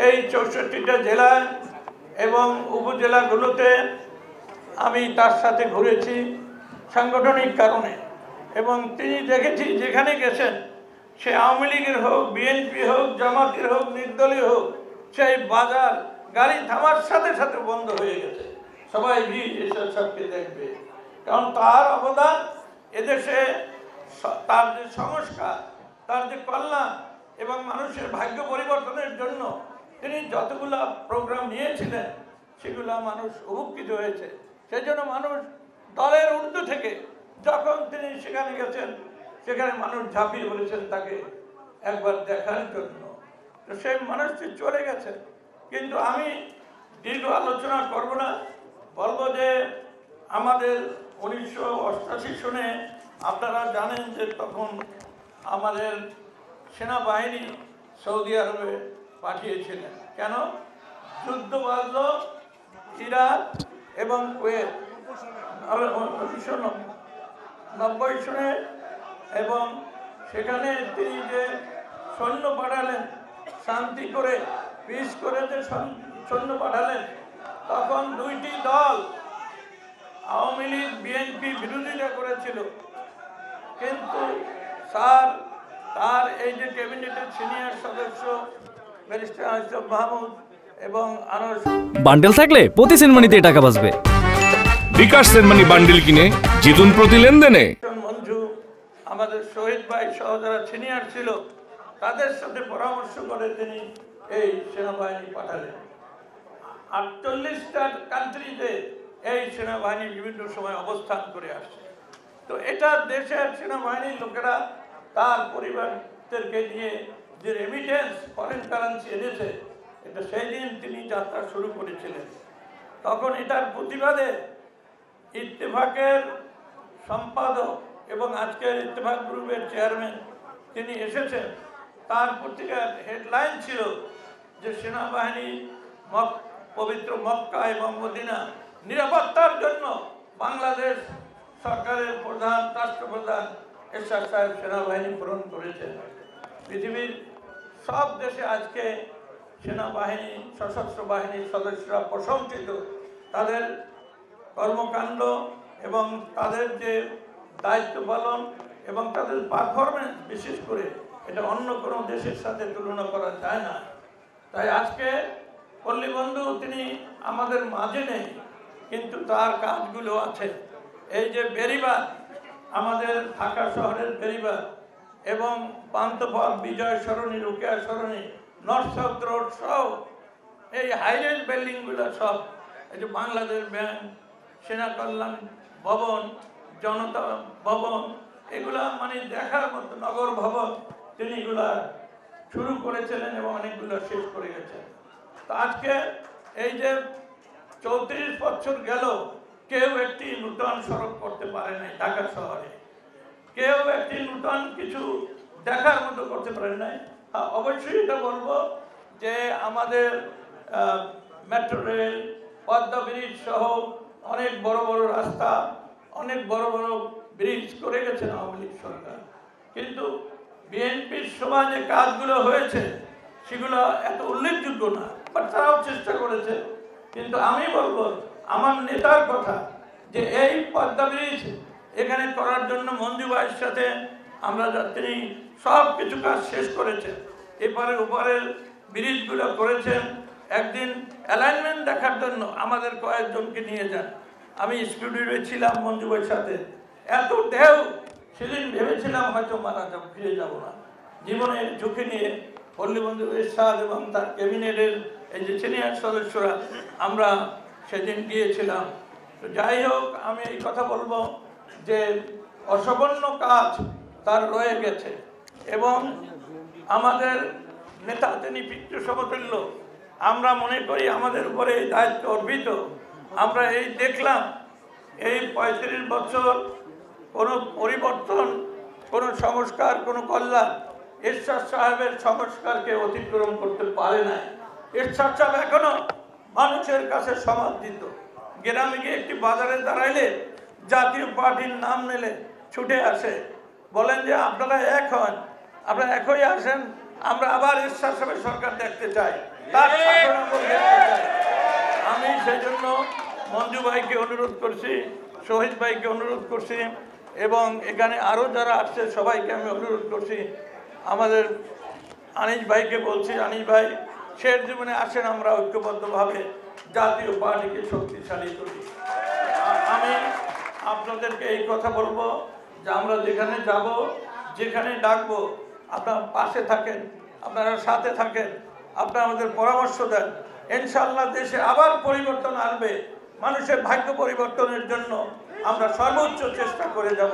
এই 64টা জেলা এবং উপজেলাগুলোতে আমি তার সাথে ঘুরেছি সাংগঠনিক কারণে, এবং তিনি দেখেছি যেখানে গেছেন, সে আওয়ামী লীগের হোক, বিএনপি হোক, জামাতের হোক, নির্দলীয় হোক, সেই বাজার গাড়ি থামার সাথে সাথে বন্ধ হয়ে গেছে। সবাই ভিড় এসব সবকে দেখবে, কারণ তার অবদান এদেশে, তার যে সংস্কার, তার যে কল্যাণ এবং মানুষের ভাগ্য পরিবর্তনের জন্য তিনি যতগুলো প্রোগ্রাম নিয়েছিলেন সেগুলো মানুষ উপকৃত হয়েছে। সেই জন্য মানুষ দলের ঊর্ধ্ব থেকে যখন তিনি সেখানে গেছেন, সেখানে মানুষ ঝাঁপিয়ে পড়েছেন তাকে একবার দেখার জন্য। তো সেই মানুষটি চলে গেছে, কিন্তু আমি দীর্ঘ আলোচনা করব না, বলবো যে আমাদের 1988 সনে আপনারা জানেন যে তখন আমাদের সেনাবাহিনী সৌদি আরবে পাঠিয়েছিলেন। কেন? যুদ্ধ বাজল ইরাক এবং কুয়েত 1990 সনে, এবং সেখানে তিনি যে সৈন্য পাঠালেন, শান্তি করে পিস করে যে সৈন্য পাঠালেন, তখন দুইটি দল আওয়ামী লীগ বিএনপি বিরোধিতা করেছিল, কিন্তু তার এই যে ক্যাবিনেটের সিনিয়র সদস্য ব্যারিস্টার আশরাফ মাহমুদ এবং আনস বান্ডেল থাকলে প্রতি সেনমানিতে টাকা বাঁচবে। বিকাশ সেনমানি বান্ডেল কিনে জিতুন প্রতি লেনদেনে। মঞ্জু, আমাদের শহীদ ভাই সহ যারা সিনিয়র ছিল, তাদের সাথে পরামর্শ করে তিনি এই সেনাবাহিনী পাঠালেন। 48টা কান্ট্রিতে এই সেনাবাহিনী বিভিন্ন সময় অবস্থান করে আসছে। তো এটা দেশের সেনাবাহিনীর লোকেরা তার পরিবারদেরকে নিয়ে যে রেমিটেন্স ফরেন কারেন্সি এনেছে, এটা সেই দিন তিনি যাত্রা শুরু করেছিলেন। তখন এটার প্রতিবাদে ইত্তেফাকের সম্পাদক এবং আজকের ইত্তেফাক গ্রুপের চেয়ারম্যান তিনি এসেছেন। তার পত্রিকার হেডলাইন ছিল যে সেনাবাহিনী পবিত্র মক্কা এবং মদিনা নিরাপত্তার জন্য বাংলাদেশ সরকারের প্রধান, রাষ্ট্রপ্রধান এরশাদ সাহেব সেনাবাহিনী প্রেরণ করেছেন। পৃথিবীর সব দেশে আজকে সেনাবাহিনী, সশস্ত্র বাহিনীর সদস্যরা প্রশংসিত, তাদের কর্মকাণ্ড এবং তাদের যে দায়িত্ব পালন এবং তাদের পারফরমেন্স, বিশেষ করে এটা অন্য কোনো দেশের সাথে তুলনা করা যায় না। তাই আজকে পল্লী বন্ধু তিনি আমাদের মাঝে নেই, কিন্তু তার কাজগুলো আছে। এই যে বেড়িবাঁধ, আমাদের ঢাকা শহরের বেড়িবাঁধ এবং পান্থপথ, বিজয় সরণি, রোকেয়া সরণি, নর্থ সাউথ রোড সহ এই হাইরেজ বিল্ডিংগুলো সব, এই যে বাংলাদেশ ব্যাংক, সেনা কল্যাণ ভবন, জনতা ভবন, এগুলা মানে দেখার মতো, নগর ভবন, তিনি এগুলা শুরু করেছিলেন এবং অনেকগুলো শেষ করে গেছেন। তো আজকে এই যে 34 বছর গেল, কেউ একটি নূতন সড়ক করতে পারে নাই ঢাকা শহরে, কেউ একটি নূতন কিছু দেখার মতো করতে পারে নাই। অবশ্যই এটা বলবো যে আমাদের মেট্রো রেল, পদ্মা ব্রিজ সহ অনেক বড় বড় রাস্তা, অনেক বড় বড় ব্রিজ করে গেছেন আওয়ামী লীগ সরকার, কিন্তু বিএনপির সময় যে কাজগুলো হয়েছে সেগুলো এত উল্লেখযোগ্য না, বাট তারাও চেষ্টা করেছে। কিন্তু আমি বলবো আমার নেতার কথা, যে এই পদ্মা ব্রিজ এখানে করার জন্য মঞ্জু ভাইয়ের সাথে আমরা, তিনি সব কিছু কাজ শেষ করেছেন, এপারের ওপারের ব্রিজগুলো করেছেন। একদিন অ্যালাইনমেন্ট দেখার জন্য আমাদের কয়েকজনকে নিয়ে যান, আমি স্টুডিওতে ছিলাম মঞ্জু ভাইয়ের সাথে, এত ঢেউ, সেদিন ভেবেছিলাম হয়তো মারা যাব, ফিরে যাব না। জীবনের ঝুঁকি নিয়ে পল্লী বন্ধু এরশাদ এবং তার ক্যাবিনেটের এই যে সিনিয়র সদস্যরা আমরা সেদিন গিয়েছিলাম। তো যাই হোক, আমি এই কথা বলবো যে অসম্পূর্ণ কাজ তার রয়ে গেছে, এবং আমাদের নেতা তিনি পিতৃ সমতুল্য। আমরা মনে করি আমাদের উপরে এই দায়িত্ব অর্পিত। আমরা এই দেখলাম এই 35 বছর কোনো পরিবর্তন, কোনো সংস্কার, কোনো কল্যাণ এরশাদ সাহেবের সংস্কারকে অতিক্রম করতে পারে না। এরশাদ সাহেব এখনো মানুষের কাছে সমাদৃত। গ্রামে গিয়ে একটি বাজারে দাঁড়াইলে জাতীয় পার্টির নাম নিলে ছুটে আসে, বলেন যে আপনারা এক হন, আপনারা এক হয়ে আসেন, আমরা আবার এরশাদ সাহেবের সরকার দেখতে চাই। তার শাসনামল দেখতে চাই। আমি সেই জন্য মঞ্জু ভাইকে অনুরোধ করছি, শহীদ ভাইকে অনুরোধ করছি এবং এখানে আরও যারা আসছে সবাইকে আমি অনুরোধ করছি। আমাদের আনিস ভাইকে বলছি, আনিস ভাই শেষ জীবনে আসেন, আমরা ঐক্যবদ্ধভাবে জাতীয় পার্টিকে শক্তিশালী করি। আমি আপনাদেরকে এই কথা বলবো যে আমরা যেখানে যাব, যেখানে ডাকবো, আপনারা পাশে থাকেন, আপনারা সাথে থাকেন, আপনারা আমাদের পরামর্শ দেন। ইনশাআল্লাহ দেশে আবার পরিবর্তন আসবে। মানুষের ভাগ্য পরিবর্তনের জন্য আমরা সর্বোচ্চ চেষ্টা করে যাব।